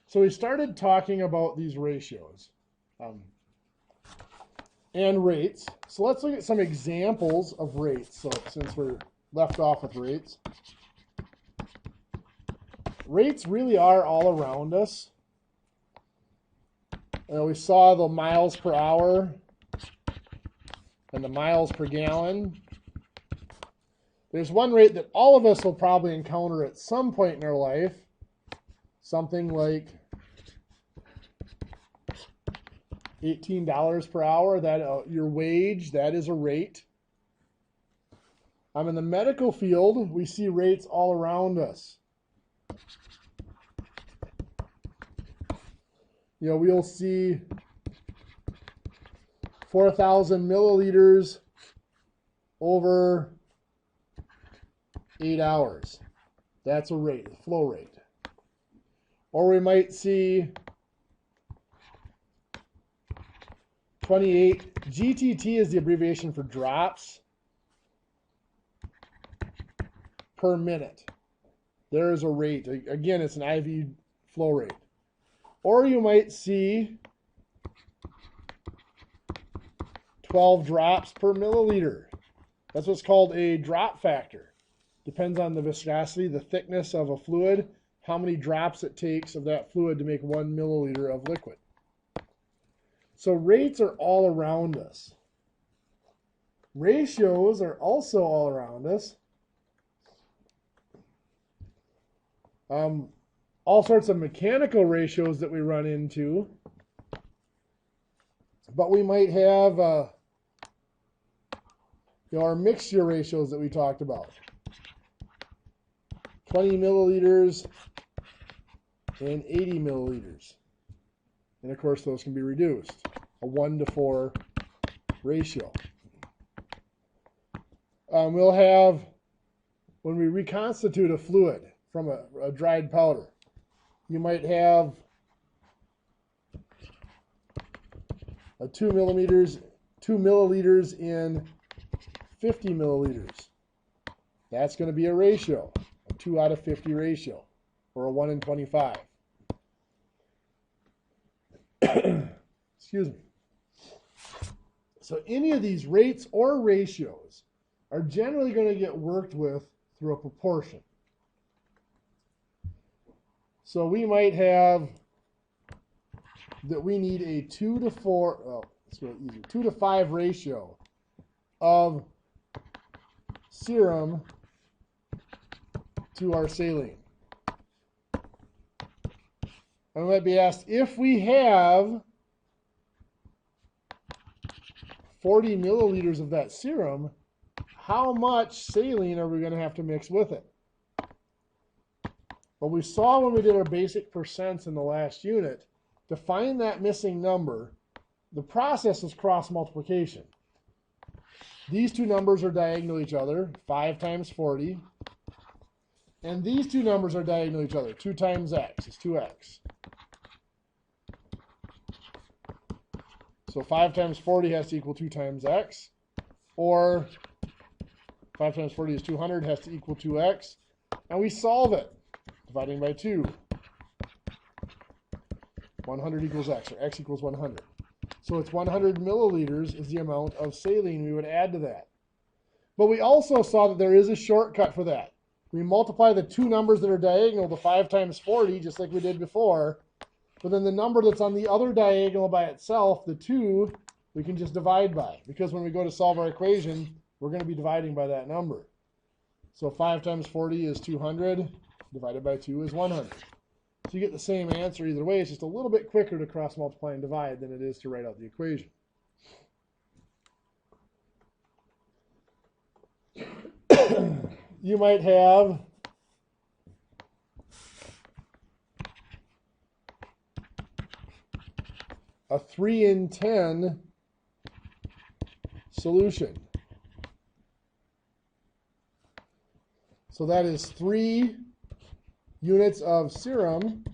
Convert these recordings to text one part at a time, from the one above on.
So we started talking about these ratios and rates. So let's look at some examples of rates. So since we're left off with rates. Rates really are all around us. We saw the miles per hour and the miles per gallon. There's one rate that all of us will probably encounter at some point in our life. Something like $18 per hour. That your wage, that is a rate. In the medical field, we see rates all around us. We'll see 4,000 milliliters over 8 hours. That's a rate, a flow rate. Or we might see 28. GTT is the abbreviation for drops per minute. There is a rate. Again, it's an IV flow rate. Or you might see 12 drops per milliliter. That's what's called a drop factor. Depends on the viscosity, the thickness of a fluid, how many drops it takes of that fluid to make 1 milliliter of liquid. So rates are all around us. Ratios are also all around us. All sorts of mechanical ratios that we run into. But we might have our mixture ratios that we talked about. 20 milliliters and 80 milliliters. And of course those can be reduced. A 1:4 ratio. We'll have, when we reconstitute a fluid from a dried powder, you might have a 2 milliliters in 50 milliliters. That's going to be a ratio, a 2 out of 50 ratio, or a 1 in 25. Excuse me. So any of these rates or ratios are generally going to get worked with through a proportion. So we might have that we need a 2 to 4, oh, let's go easy, 2 to 5 ratio of serum to our saline. And we might be asked, if we have 40 milliliters of that serum, how much saline are we going to have to mix with it? Well, we saw when we did our basic percents in the last unit, to find that missing number, the process is cross multiplication. These two numbers are diagonal each other, 5 times 40. And these two numbers are diagonal each other, 2 times x is 2x. So 5 times 40 has to equal 2 times x, or 5 times 40 is 200, has to equal 2x. And we solve it, dividing by 2. 100 equals x, or x equals 100. So it's 100 milliliters is the amount of saline we would add to that. But we also saw that there is a shortcut for that. We multiply the two numbers that are diagonal, the 5 times 40, just like we did before. But then the number that's on the other diagonal by itself, the 2, we can just divide by. Because when we go to solve our equation, we're going to be dividing by that number. So 5 times 40 is 200, divided by 2 is 100. So you get the same answer either way. It's just a little bit quicker to cross multiply and divide than it is to write out the equation. You might have a 3 in 10 solution. So that is 3 units of serum,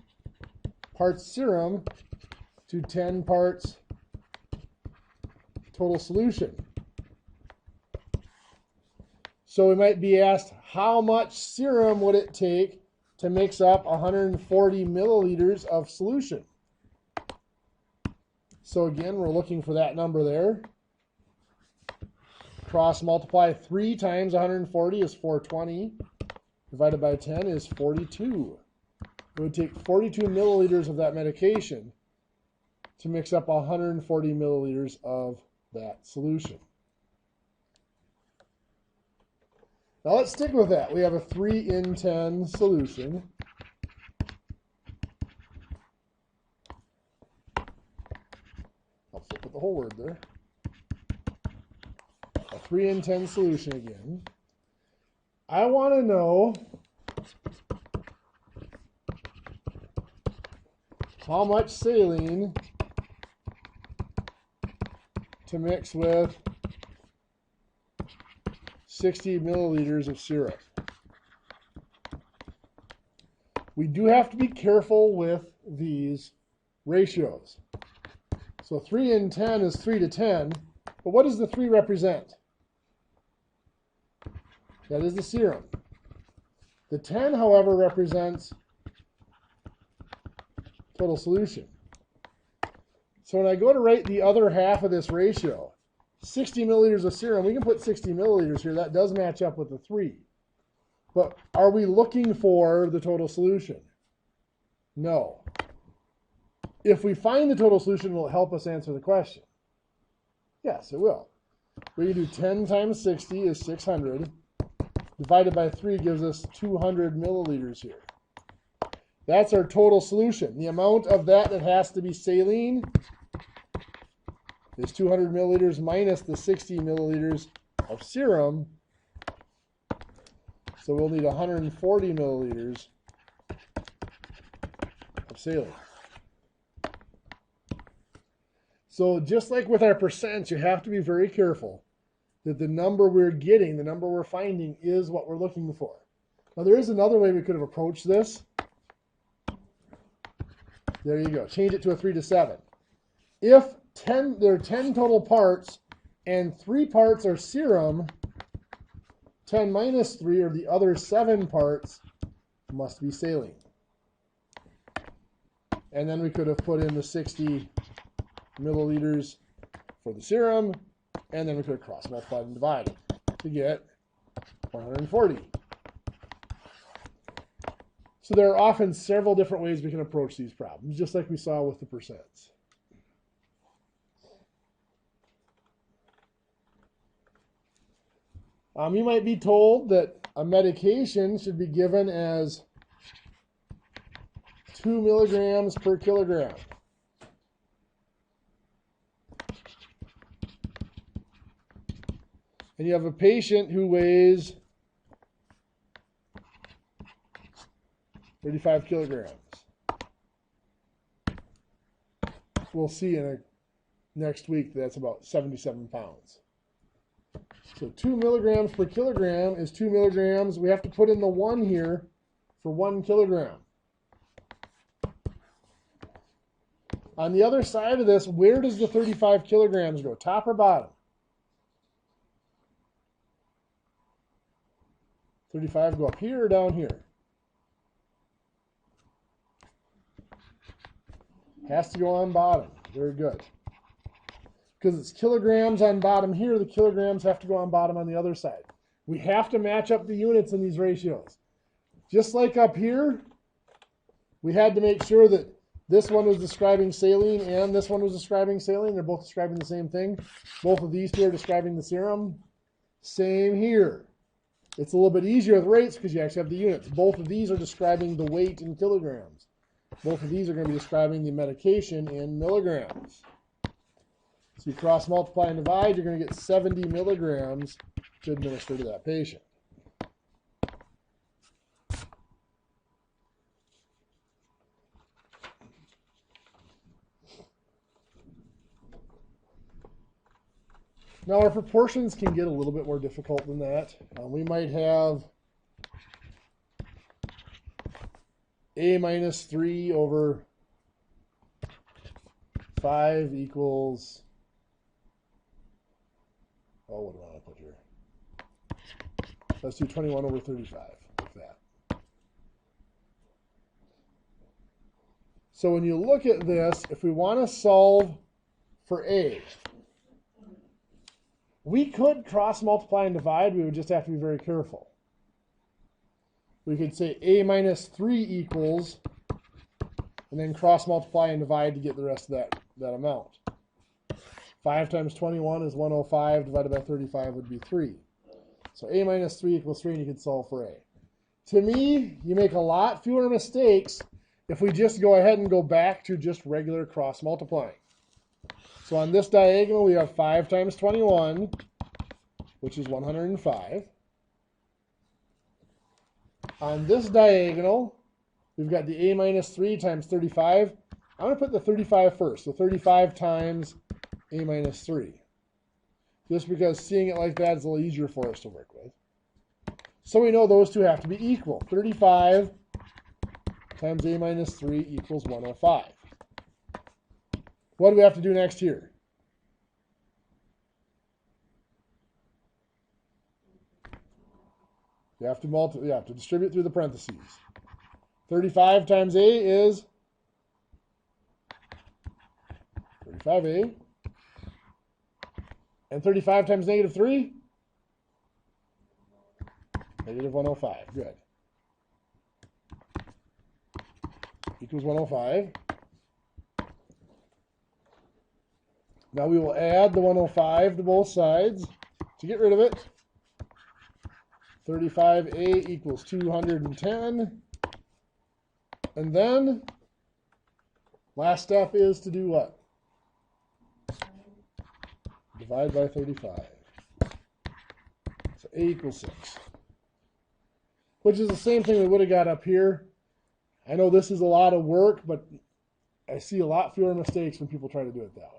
parts serum, to 10 parts total solution. So we might be asked, how much serum would it take to mix up 140 milliliters of solution. So again, we're looking for that number there. Cross multiply 3 times 140 is 420. Divided by 10 is 42. It would take 42 milliliters of that medication to mix up 140 milliliters of that solution. Now let's stick with that. We have a 3 in 10 solution. I'll flip the whole word there. A 3 in 10 solution again. I want to know how much saline to mix with 60 milliliters of syrup. We do have to be careful with these ratios. So 3 in 10 is 3 to 10, but what does the 3 represent? That is the serum. The 10, however, represents total solution. So when I go to write the other half of this ratio, 60 milliliters of serum, we can put 60 milliliters here. That does match up with the 3. But are we looking for the total solution? No. If we find the total solution, will it help us answer the question? Yes, it will. We can do 10 times 60 is 600. Divided by 3 gives us 200 milliliters here. That's our total solution. The amount of that has to be saline is 200 milliliters minus the 60 milliliters of serum. So we'll need 140 milliliters of saline. So just like with our percents, you have to be very careful that the number we're getting, the number we're finding, is what we're looking for. Now there is another way we could have approached this. There you go. Change it to a 3 to 7. If there are 10 total parts and 3 parts are serum, 10 minus 3 or the other 7 parts must be saline. And then we could have put in the 60 milliliters for the serum, and then we could have cross multiplied and divided to get 140. So there are often several different ways we can approach these problems, just like we saw with the percents. You might be told that a medication should be given as 2 milligrams per kilogram. And you have a patient who weighs 35 kilograms. We'll see next week that's about 77 pounds. So 2 milligrams per kilogram is 2 milligrams. We have to put in the 1 here for 1 kilogram. On the other side of this, where does the 35 kilograms go? Top or bottom? 35 go up here or down here? Has to go on bottom. Very good. Because it's kilograms on bottom here, the kilograms have to go on bottom on the other side. We have to match up the units in these ratios. Just like up here, we had to make sure that this one was describing saline and this one was describing saline. They're both describing the same thing. Both of these two are describing the serum. Same here. It's a little bit easier with rates because you actually have the units. Both of these are describing the weight in kilograms. Both of these are going to be describing the medication in milligrams. So you cross multiply and divide, you're going to get 70 milligrams to administer to that patient. Now our proportions can get a little bit more difficult than that. We might have a minus 3 over 5 equals, oh, what do I want to put here? Let's do 21 over 35, like that. So when you look at this, if we want to solve for a, we could cross multiply and divide. We would just have to be very careful. We could say a minus 3 equals, and then cross multiply and divide to get the rest of that amount. 5 times 21 is 105, divided by 35 would be 3. So a minus 3 equals 3, and you can solve for a. To me, you make a lot fewer mistakes if we just go ahead and go back to just regular cross multiplying. So on this diagonal, we have 5 times 21, which is 105. On this diagonal, we've got the a minus 3 times 35. I'm going to put the 35 first. So 35 times a minus 3. Just because seeing it like that is a little easier for us to work with. So we know those two have to be equal. 35 times a minus 3 equals 105. What do we have to do next here? You have to distribute through the parentheses. 35 times a is 35a. And 35 times negative 3? Negative 105. Good. Equals 105. Now we will add the 105 to both sides to get rid of it. 35a equals 210. And then, last step is to do what? Divide by 35. So a equals 6. Which is the same thing we would have got up here. I know this is a lot of work, but I see a lot fewer mistakes when people try to do it that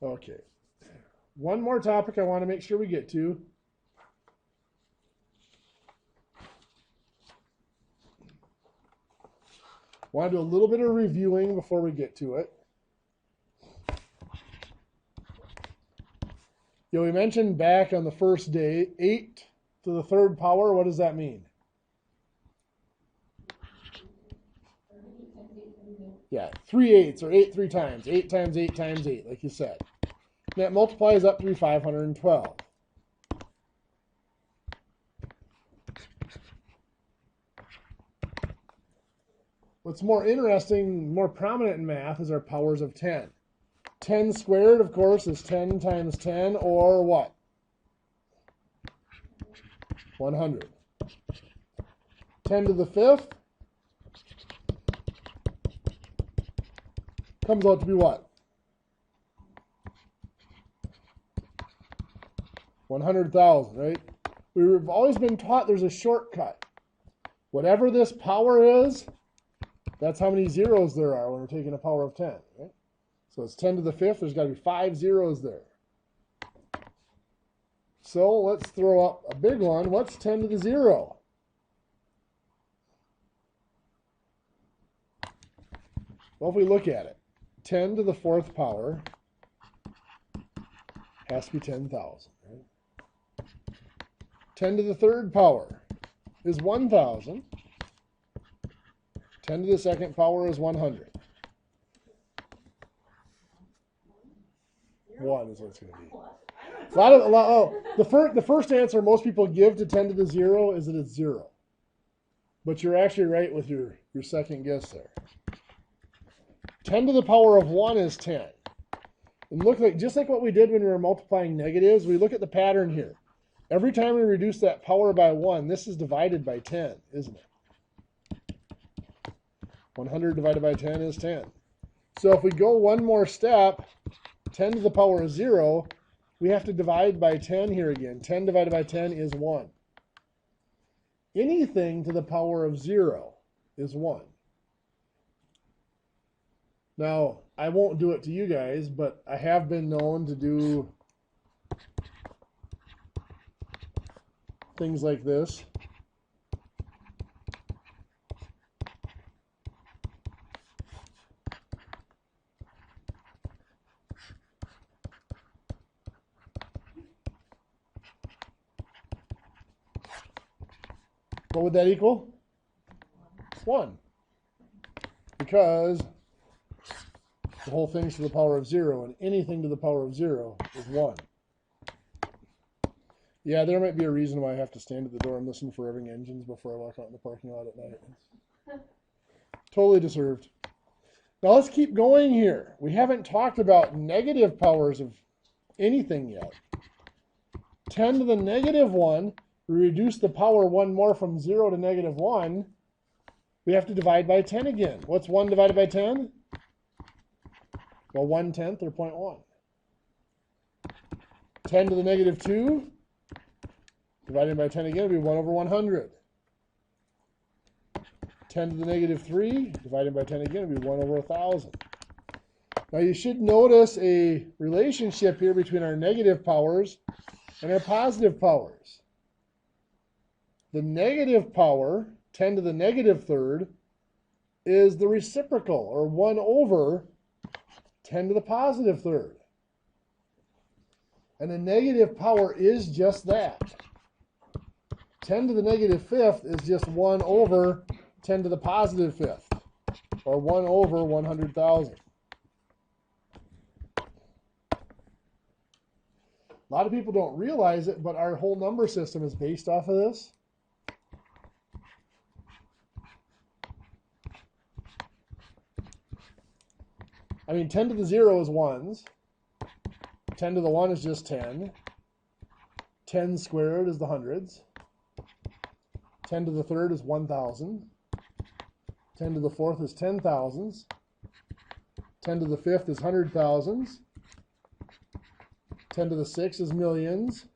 way. Okay. One more topic I want to make sure we get to. I want to do a little bit of reviewing before we get to it. We mentioned back on the first day, 8 to the third power. What does that mean? Yeah, 3 eighths, or 8 3 times. 8 times 8 times 8, like you said. And that multiplies up to be 512. What's more interesting, more prominent in math is our powers of 10. 10 squared, of course, is 10 times 10, or what? 100. 10 to the 5th comes out to be what? 100,000, right? We've always been taught there's a shortcut. Whatever this power is, that's how many zeros there are when we're taking a power of 10, right? So it's 10 to the 5th. There's got to be 5 zeros there. So let's throw up a big one. What's 10 to the 0? Well, if we look at it, 10 to the 4th power has to be 10,000, right? 10 to the 3rd power is 1,000. 10 to the 2nd power is 100. 1 is what it's going to be. The first answer most people give to 10 to the 0 is that it's 0. But you're actually right with your second guess there. 10 to the power of 1 is 10. And look, just like what we did when we were multiplying negatives, we look at the pattern here. Every time we reduce that power by 1, this is divided by 10, isn't it? 100 divided by 10 is 10. So if we go one more step, 10 to the power of 0, we have to divide by 10 here again. 10 divided by 10 is 1. Anything to the power of 0 is 1. Now, I won't do it to you guys, but I have been known to do things like this. What would that equal? 1. Because the whole thing's to the power of 0, and anything to the power of 0 is 1. Yeah, there might be a reason why I have to stand at the door and listen for revving engines before I walk out in the parking lot at night. Totally deserved. Now let's keep going here. We haven't talked about negative powers of anything yet. 10 to the negative 1, we reduce the power 1 more from 0 to negative 1. We have to divide by 10 again. What's 1 divided by 10? Well, 1/10 or 0.1. 10 to the negative 2, divided by 10 again, would be 1 over 100. 10 to the negative 3, divided by 10 again, would be 1 over 1,000. Now you should notice a relationship here between our negative powers and our positive powers. The negative power, 10 to the negative third, is the reciprocal, or 1 over 10 to the positive third. And the negative power is just that. 10 to the negative fifth is just 1 over 10 to the positive fifth, or 1 over 100,000. A lot of people don't realize it, but our whole number system is based off of this. I mean, 10 to the 0 is 1s. 10 to the 1 is just 10. 10 squared is the hundreds. 10 to the third is 1,000. 10 to the fourth is 10,000s. 10 to the fifth is 100,000s. 10 to the sixth is millions.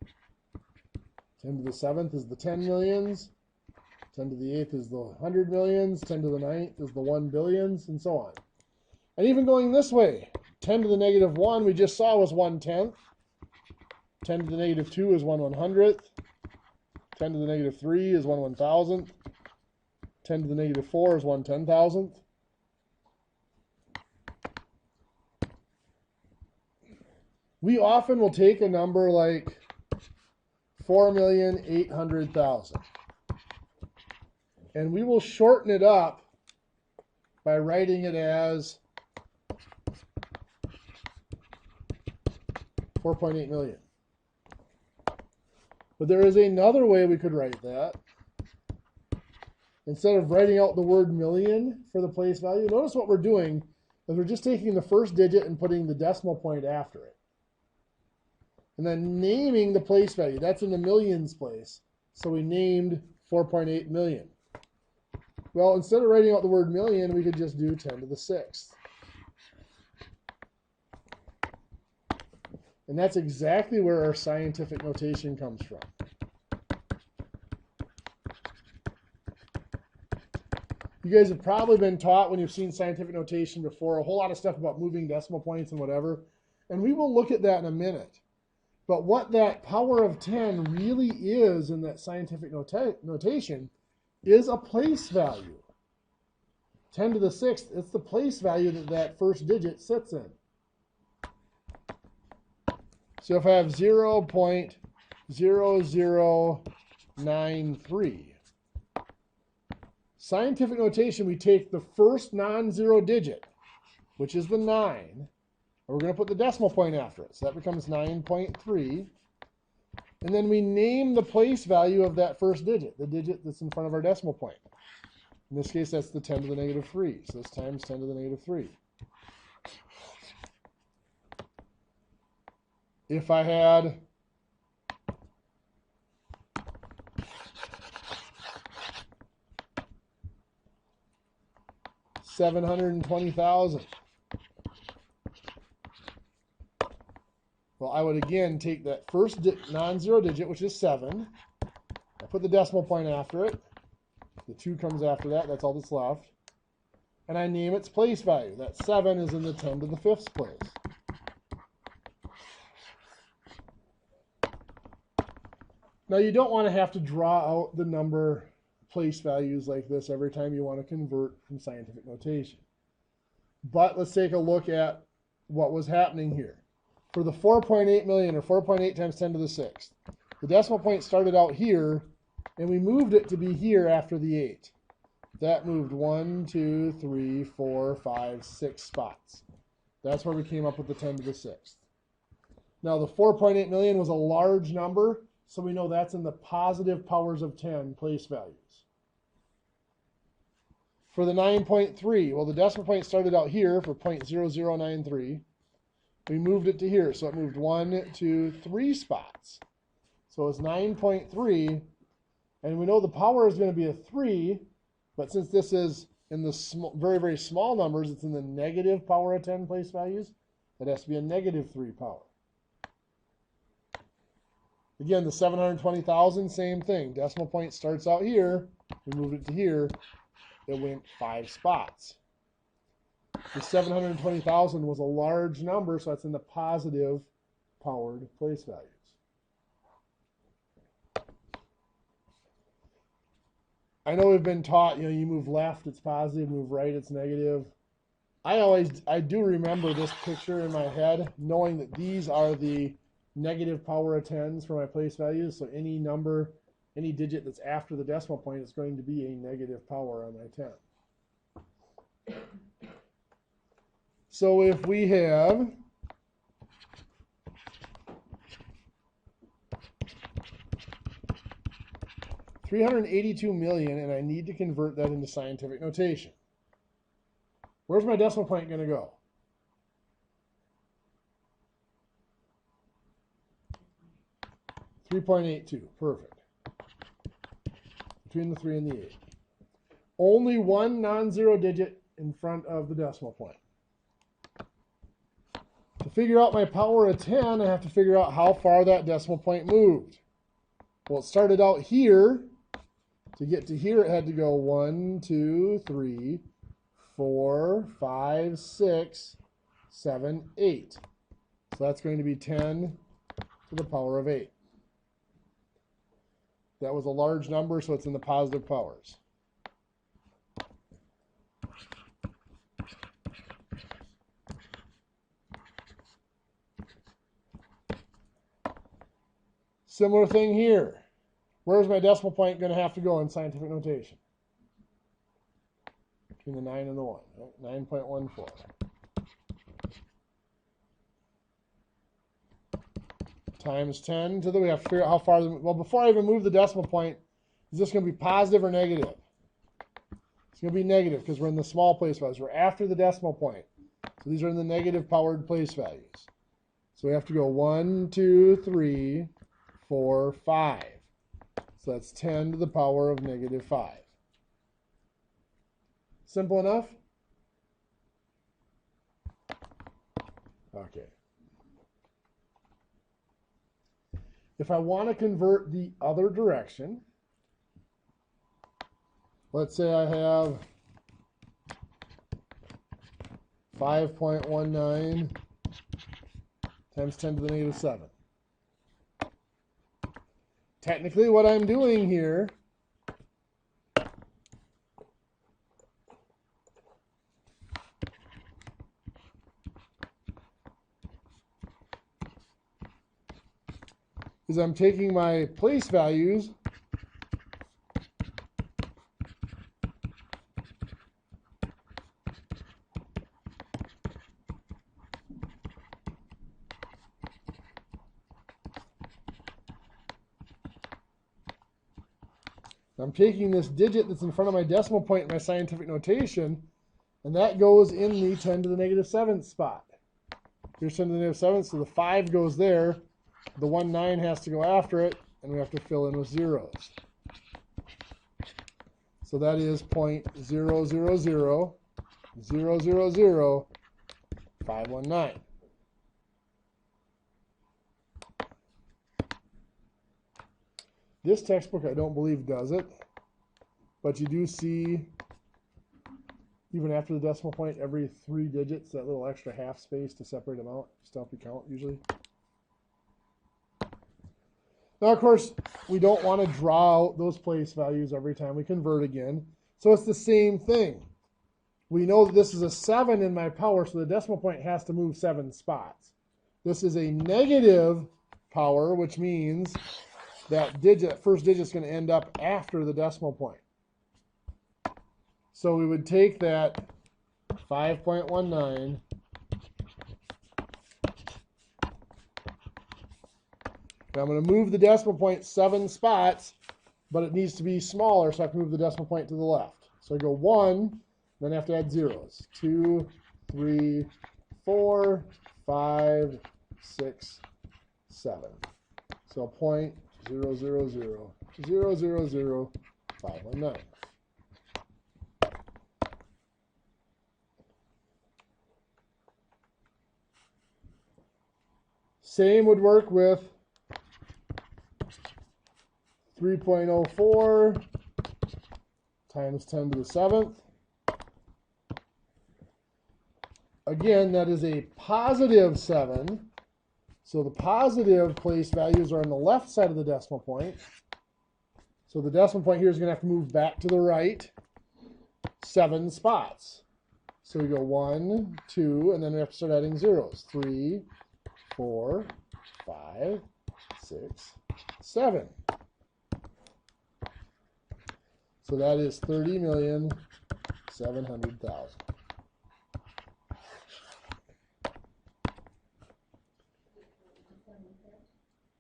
10 to the seventh is the 10 millions. 10 to the eighth is the 100 millions. 10 to the ninth is the 1 billions, and so on. And even going this way, 10 to the negative 1 we just saw was 1/10. 10 to the negative 2 is 1/100th. 10 to the negative 3 is 1/1000th. 10 to the negative 4 is 1/10,000th. We often will take a number like 4,800,000, and we will shorten it up by writing it as 4.8 million. But there is another way we could write that. Instead of writing out the word million for the place value, notice what we're doing is we're just taking the first digit and putting the decimal point after it. And then naming the place value. That's in the millions place. So we named 4.8 million. Well, instead of writing out the word million, we could just do 10 to the sixth. And that's exactly where our scientific notation comes from. You guys have probably been taught, when you've seen scientific notation before, a whole lot of stuff about moving decimal points and whatever. And we will look at that in a minute. But what that power of 10 really is in that scientific notation is a place value. 10 to the sixth, it's the place value that that first digit sits in. So if I have 0.0093, scientific notation, we take the first non-zero digit, which is the 9, and we're going to put the decimal point after it. So that becomes 9.3. And then we name the place value of that first digit, the digit that's in front of our decimal point. In this case, that's the 10 to the negative 3. So this times 10 to the negative 3. If I had $720,000, well, I would again take that first non-zero digit, which is 7. I put the decimal point after it. The 2 comes after that. That's all that's left. And I name its place value. That 7 is in the 10 to the 5th place. Now, you don't want to have to draw out the number place values like this every time you want to convert from scientific notation. But let's take a look at what was happening here. For the 4.8 million, or 4.8 times 10 to the 6th, the decimal point started out here, and we moved it to be here after the 8. that moved 1, 2, 3, 4, 5, 6 spots. That's where we came up with the 10 to the 6th. Now the 4.8 million was a large number, so we know that's in the positive powers of 10 place values. For the 9.3, well, the decimal point started out here for 0.0093. We moved it to here, so it moved 1, 2, 3 spots. So it's 9.3, and we know the power is going to be a 3, but since this is in the very, very small numbers, it's in the negative power of 10 place values, that has to be a negative 3 power. Again, the 720,000, same thing. Decimal point starts out here. We moved it to here. It went 5 spots. The 720,000 was a large number, so that's in the positive powered place values. I know we've been taught, you move left, it's positive, move right, it's negative. I do remember this picture in my head, knowing that these are the negative power of 10s for my place values. So any number, any digit that's after the decimal point is going to be a negative power on my 10. So if we have $382 million, and I need to convert that into scientific notation, where's my decimal point going to go? $3.82, perfect. Between the 3 and the 8. Only one non-zero digit in front of the decimal point. To figure out my power of 10, I have to figure out how far that decimal point moved. Well, it started out here. To get to here, it had to go 1, 2, 3, 4, 5, 6, 7, 8. So that's going to be 10 to the power of 8. That was a large number, so it's in the positive powers. Similar thing here. Where's my decimal point going to have to go in scientific notation? Between the 9 and the 1, right? 9.14. Times 10 to the, we have to figure out how far, well, before I even move the decimal point, is this going to be positive or negative? It's going to be negative because we're in the small place values. We're after the decimal point. So these are in the negative powered place values. So we have to go 1, 2, 3, 4, 5. So that's 10 to the power of negative 5. Simple enough? Okay. If I want to convert the other direction, let's say I have 5.19 times 10 to the negative 7. Technically, what I'm doing here is I'm taking my place values I'm taking this digit that's in front of my decimal point in my scientific notation, and that goes in the 10 to the negative 7th spot. Here's 10 to the negative 7th, so the 5 goes there. The 1, 9 has to go after it, and we have to fill in with zeros. So that is 0.000000519. This textbook, I don't believe, does it, but you do see, even after the decimal point, every 3 digits, that little extra half space to separate them out, just to help you count usually. Now, of course, we don't want to draw out those place values every time we convert again, so it's the same thing. We know that this is a 7 in my power, so the decimal point has to move 7 spots. This is a negative power, which means that first digit is going to end up after the decimal point. So we would take that 5.19 Now I'm going to move the decimal point 7 spots, but it needs to be smaller, so I have to move the decimal point to the left. So I go 1, then I have to add zeros. 2, 3, 4, 5, 6, 7. So 0.00000519. Same would work with 3.04 times 10 to the 7th. Again, that is a positive 7. So the positive place values are on the left side of the decimal point. So the decimal point here is going to have to move back to the right 7 spots. So we go 1, 2, and then we have to start adding zeros. 3, 4, 5, 6, 7. So that is 30,700,000.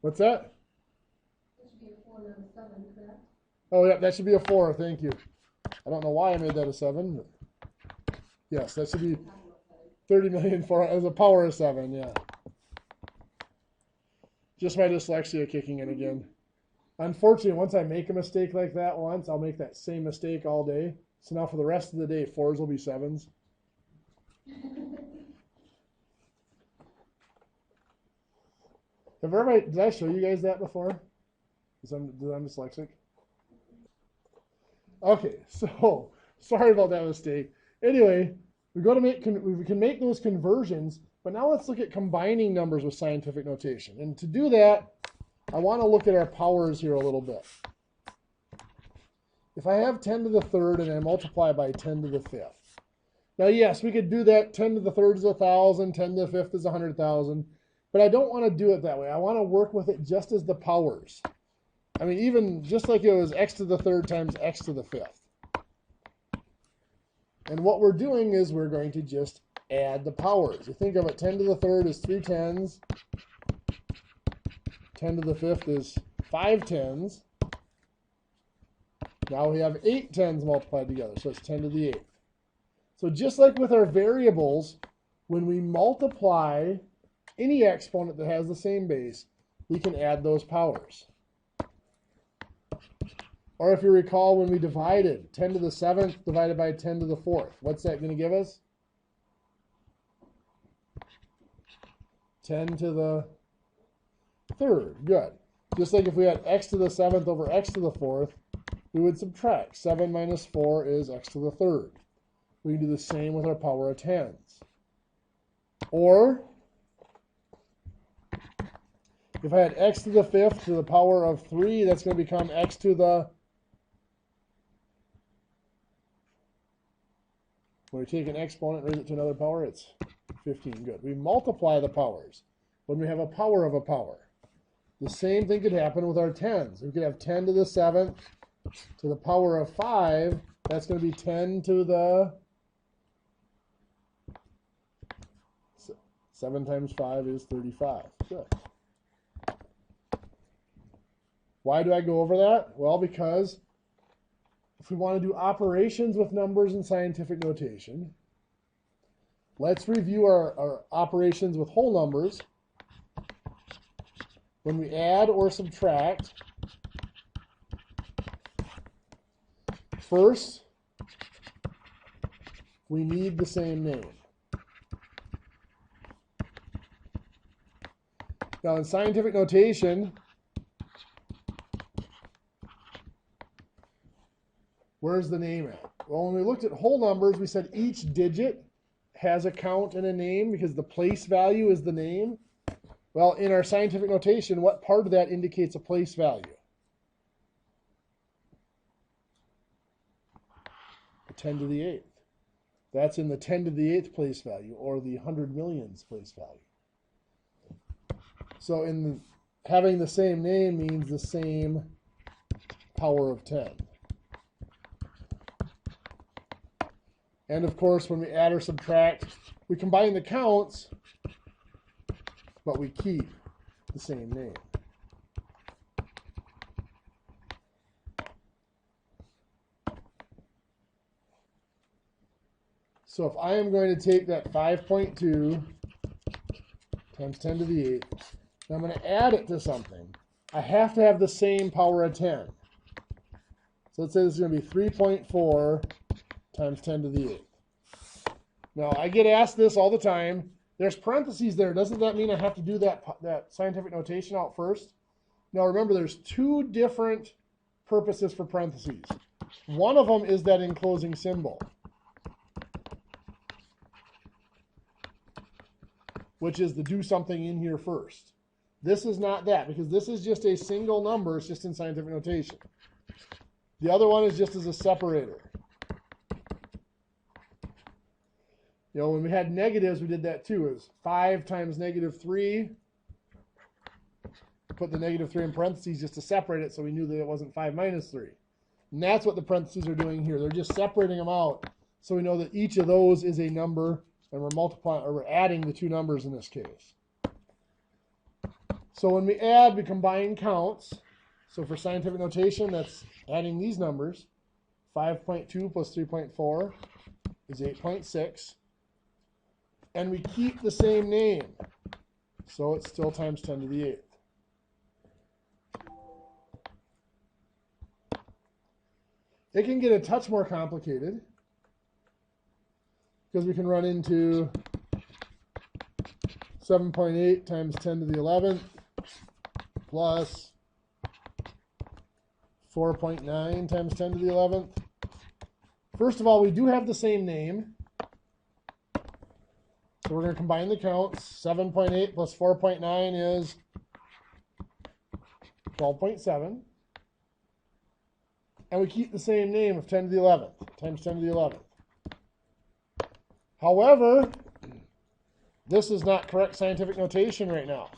What's that? That should be a 4, not a 7, correct? Oh, yeah, that should be a 4. Thank you. I don't know why I made that a 7. But yes, that should be 30 million as a power of 7. Yeah. Just my dyslexia kicking in again. Unfortunately, once I make a mistake like that once, I'll make that same mistake all day. So now for the rest of the day, 4s will be 7s. Did I show you guys that before? Because I'm dyslexic. Okay, so sorry about that mistake. Anyway, we can make those conversions, but now let's look at combining numbers with scientific notation. And to do that, I want to look at our powers here a little bit. If I have 10 to the 3rd and I multiply by 10 to the 5th. Now, yes, we could do that. 10 to the 3rd is 1,000, 10 to the 5th is 100,000. But I don't want to do it that way. I want to work with it just as the powers. I mean, even just like it was x to the 3rd times x to the 5th. And what we're doing is we're going to just add the powers. You think of it, 10 to the 3rd is 3 10s. 10 to the 5th is 5 10s. Now we have 8 10s multiplied together, so it's 10 to the 8th. So just like with our variables, when we multiply any exponent that has the same base, we can add those powers. Or if you recall when we divided 10 to the 7th divided by 10 to the 4th, what's that going to give us? 10 to the 3rd. Good. Just like if we had x to the 7th over x to the 4th, we would subtract. 7 minus 4 is x to the 3rd. We can do the same with our power of 10s. Or if I had x to the 5th to the power of 3, that's going to become x to the... When we take an exponent and raise it to another power, it's 15. Good. We multiply the powers when we have a power of a power. The same thing could happen with our 10s. We could have 10 to the 7th to the power of 5. That's going to be 10 to the... 7 times 5 is 35. Good. Why do I go over that? Well, because if we want to do operations with numbers in scientific notation, let's review our operations with whole numbers. When we add or subtract, first, we need the same name. Now, in scientific notation, where's the name at? Well, when we looked at whole numbers, we said each digit has a count and a name because the place value is the name. Well, in our scientific notation, what part of that indicates a place value? The 10 to the 8th. That's in the 10 to the 8th place value, or the 100 millions place value. So having the same name means the same power of 10. And of course, when we add or subtract, we combine the counts, but we keep the same name. So if I am going to take that 5.2 times 10 to the 8th, and I'm going to add it to something, I have to have the same power of 10. So let's say this is going to be 3.4 times 10 to the 8th. Now, I get asked this all the time. There's parentheses there. Doesn't that mean I have to do that scientific notation out first? Now, remember, there's two different purposes for parentheses. One of them is that enclosing symbol, which is to do something in here first. This is not that, because this is just a single number. It's just in scientific notation. The other one is just as a separator. You know, when we had negatives, we did that too. It was 5 times negative 3. Put the negative 3 in parentheses just to separate it so we knew that it wasn't 5 minus 3. And that's what the parentheses are doing here. They're just separating them out so we know that each of those is a number, and we're multiplying, or we're adding the two numbers in this case. So when we add, we combine counts. So for scientific notation, that's adding these numbers. 5.2 plus 3.4 is 8.6. And we keep the same name. So it's still times 10 to the 8th. It can get a touch more complicated because we can run into 7.8 times 10 to the 11th plus 4.9 times 10 to the 11th. First of all, we do have the same name. So we're going to combine the counts. 7.8 plus 4.9 is 12.7. And we keep the same name of 10 to the 11th, times 10 to the 11th. However, this is not correct scientific notation right now.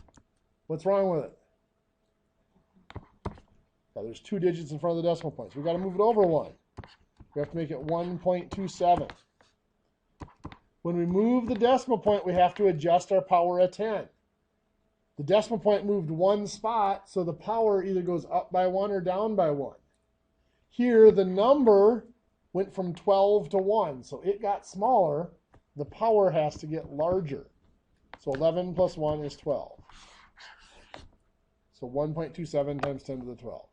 What's wrong with it? Well, there's 2 digits in front of the decimal points. We've got to move it over 1. We have to make it 1.27. When we move the decimal point, we have to adjust our power of 10. The decimal point moved 1 spot, so the power either goes up by 1 or down by 1. Here, the number went from 12 to 1, so it got smaller. The power has to get larger. So 11 plus 1 is 12. So 1.27 times 10 to the 12.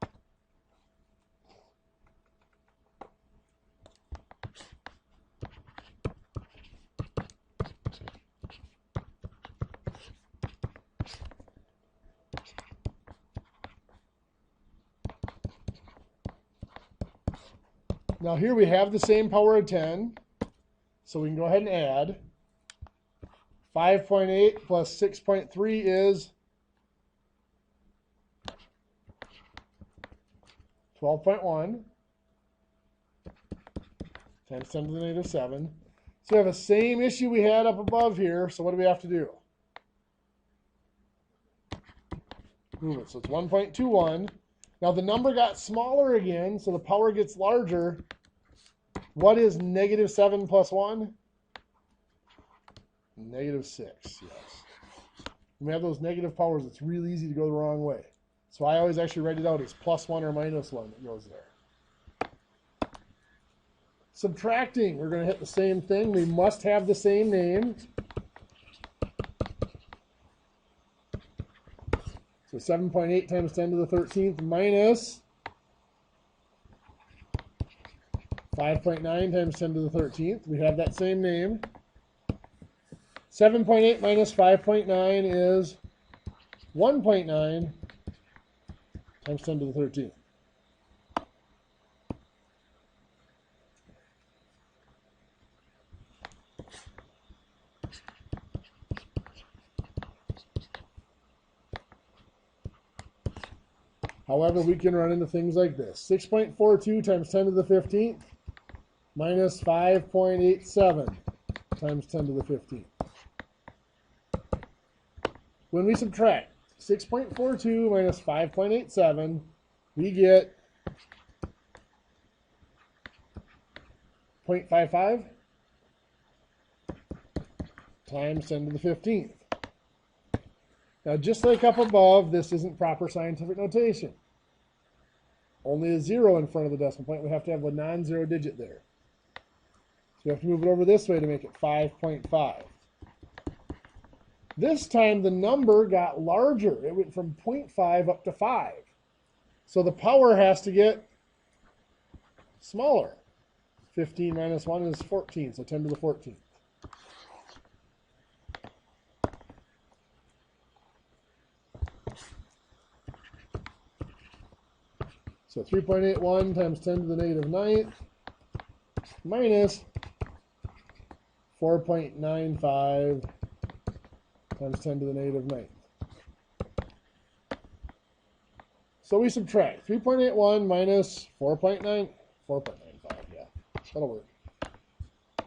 Now here we have the same power of 10, so we can go ahead and add. 5.8 plus 6.3 is 12.1 times 10 to the negative 7. So we have the same issue we had up above here, so what do we have to do? Move it, so it's 1.21. Now the number got smaller again, so the power gets larger. What is negative 7 plus 1? Negative 6, yes. When we have those negative powers, it's really easy to go the wrong way. So I always actually write it out as plus 1 or minus 1 that goes there. Subtracting, we're going to hit the same thing. We must have the same name. So 7.8 times 10 to the 13th minus 5.9 times 10 to the 13th. We have that same name. 7.8 minus 5.9 is 1.9 times 10 to the 13th. However, we can run into things like this. 6.42 times 10 to the 15th minus 5.87 times 10 to the 15th. When we subtract 6.42 minus 5.87, we get 0.55. times 10 to the 15th. Now, just like up above, this isn't proper scientific notation. Only a 0 in front of the decimal point. We have to have a non-zero digit there. So we have to move it over this way to make it 5.5. This time the number got larger. It went from 0.5 up to 5. So the power has to get smaller. 15 minus 1 is 14, so 10 to the 14th. So 3.81 times 10 to the negative 9th minus 4.95 times 10 to the negative 9th. So we subtract 3.81 minus 4.95, yeah, that'll work. I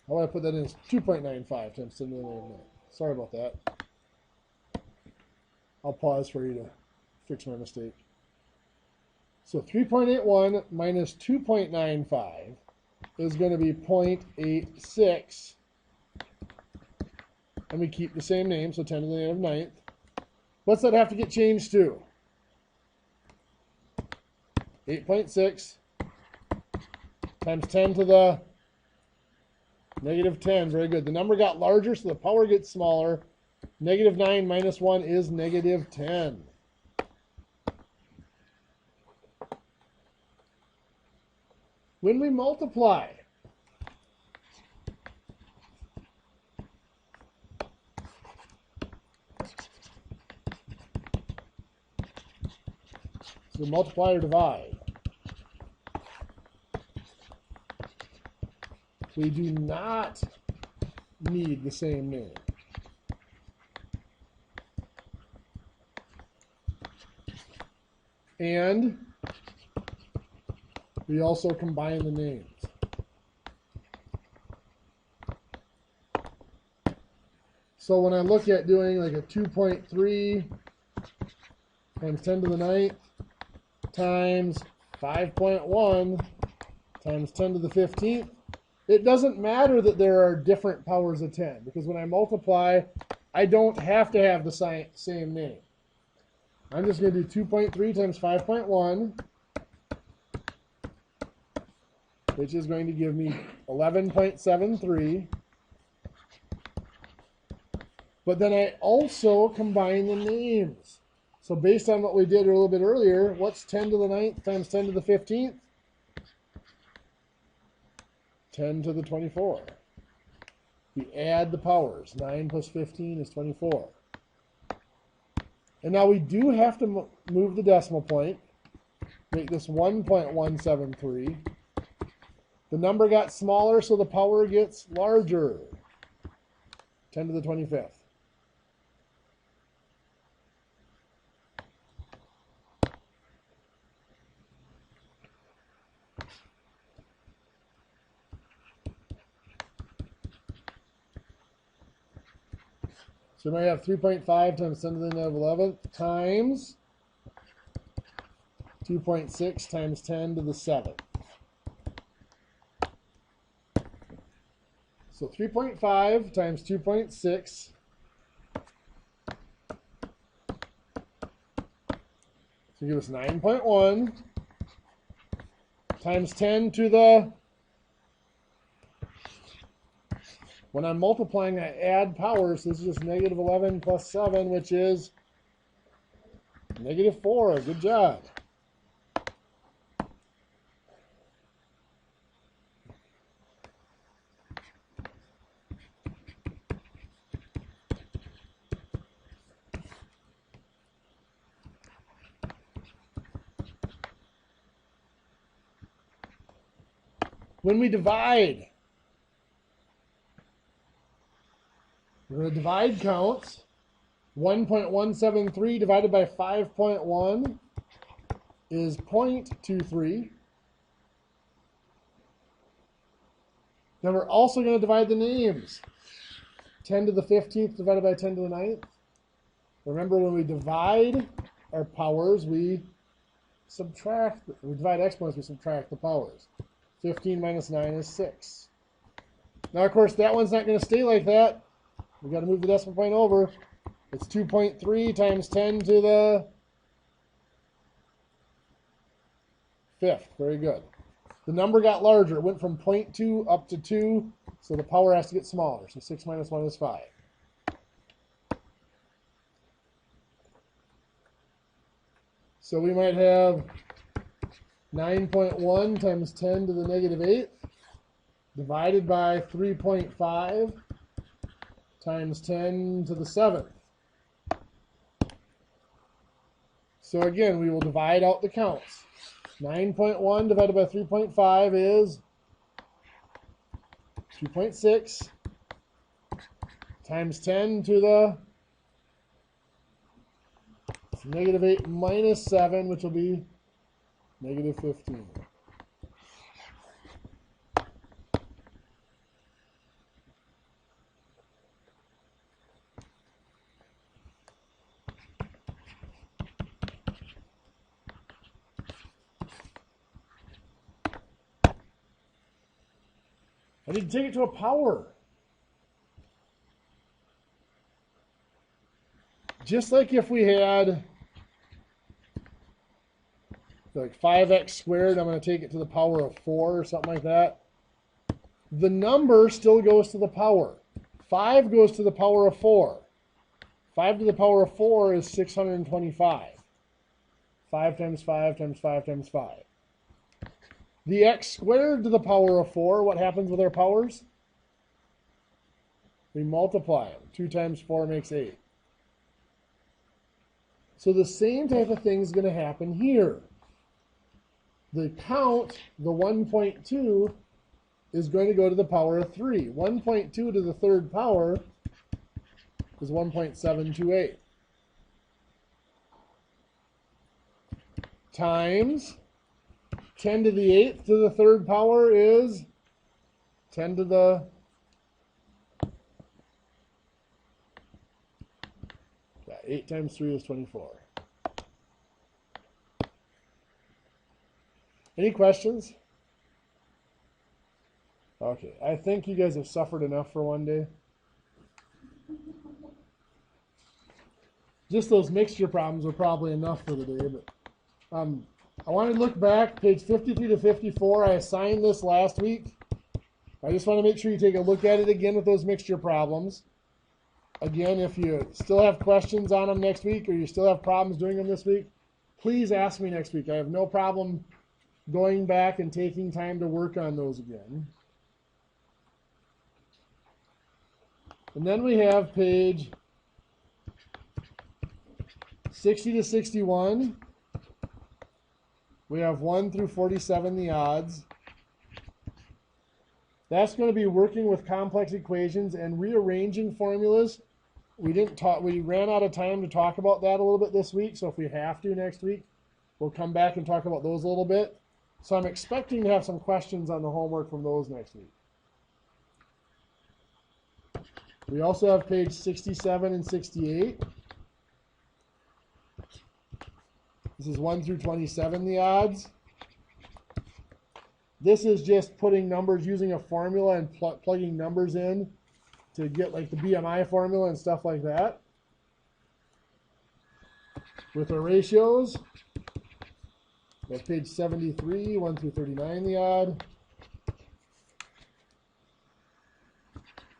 want to put that in as 2.95 times 10 to the negative 9th. Sorry about that. I'll pause for you to fix my mistake. So 3.81 minus 2.95 is going to be 0.86. And we keep the same name, so 10 to the negative 9th. What's that have to get changed to? 8.6 times 10 to the negative 10. Very good. The number got larger, so the power gets smaller. Negative 9 minus 1 is negative 10. When we multiply, so multiply or divide, we do not need the same name. And we also combine the names. So when I look at doing like a 2.3 times 10 to the 9th times 5.1 times 10 to the 15th, it doesn't matter that there are different powers of 10, because when I multiply, I don't have to have the same name. I'm just going to do 2.3 times 5.1, which is going to give me 11.73. But then I also combine the names. So based on what we did a little bit earlier, what's 10 to the 9th times 10 to the 15th? 10 to the 24. We add the powers. 9 plus 15 is 24. And now we do have to move the decimal point. Make this 1.173. The number got smaller, so the power gets larger. 10 to the 25th. So now I have 3.5 times 10 to the negative 11th times 2.6 times 10 to the 7th. So 3.5 times 2.6 so give us 9.1 times 10 to the, when I'm multiplying, I add powers. So this is just negative 11 plus 7, which is negative 4. Good job. When we divide, we're going to divide counts. 1.173 divided by 5.1 is 0.23. Then we're also going to divide the names. 10 to the 15th divided by 10 to the 9th. Remember, when we divide our powers, we subtract. We divide exponents, we subtract the powers. 15 minus 9 is 6. Now, of course, that one's not going to stay like that. We've got to move the decimal point over. It's 2.3 times 10 to the fifth. Very good. The number got larger. It went from 0.2 up to 2, so the power has to get smaller. So 6 minus 1 is 5. So we might have 9.1 times 10 to the negative 8 divided by 3.5 times 10 to the 7th. So again, we will divide out the counts. 9.1 divided by 3.5 is 2.6 times 10 to the negative 8 minus 7, which will be negative 15. I need to take it to a power. Just like if we had like 5x squared, I'm going to take it to the power of 4 or something like that. The number still goes to the power. 5 goes to the power of 4. 5 to the power of 4 is 625. 5 times 5 times 5 times 5. The x squared to the power of 4, what happens with our powers? We multiply them. 2 times 4 makes 8. So the same type of thing is going to happen here. The count, the 1.2, is going to go to the power of 3. 1.2 to the third power is 1.728. Times 10 to the 8th to the third power is 10 to the 8 times 3 is 24. Any questions? Okay, I think you guys have suffered enough for one day. Just those mixture problems were probably enough for the day, but I want to look back, page 53 to 54. I assigned this last week. I just want to make sure you take a look at it again with those mixture problems. Again, if you still have questions on them next week or you still have problems doing them this week, please ask me next week. I have no problem going back and taking time to work on those again. And then we have page 60 to 61. We have 1 through 47, the odds. That's going to be working with complex equations and rearranging formulas. We ran out of time to talk about that a little bit this week, so if we have to next week, we'll come back and talk about those a little bit. So I'm expecting to have some questions on the homework from those next week. We also have page 67 and 68. This is 1 through 27, the odds. This is just putting numbers, using a formula and plugging numbers in to get like the BMI formula and stuff like that. With our ratios, that's page 73, 1 through 39, the odd.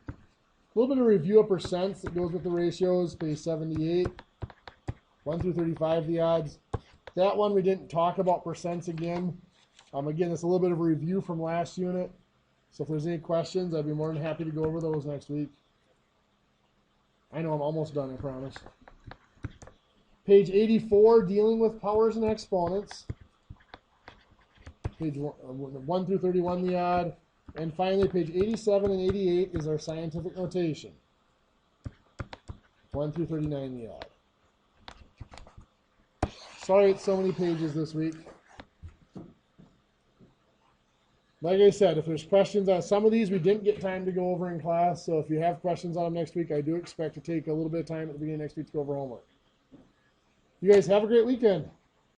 A little bit of review of percents that goes with the ratios, page 78, 1 through 35, the odds. That one we didn't talk about percents again. Again, it's a little bit of a review from last unit. So if there's any questions, I'd be more than happy to go over those next week. I know I'm almost done, I promise. Page 84, dealing with powers and exponents. Page 1 through 31, the odd. And finally, page 87 and 88 is our scientific notation. 1 through 39, the odd. Sorry it's so many pages this week. Like I said, if there's questions on some of these, we didn't get time to go over in class. So if you have questions on them next week, I do expect to take a little bit of time at the beginning of next week to go over homework. You guys have a great weekend.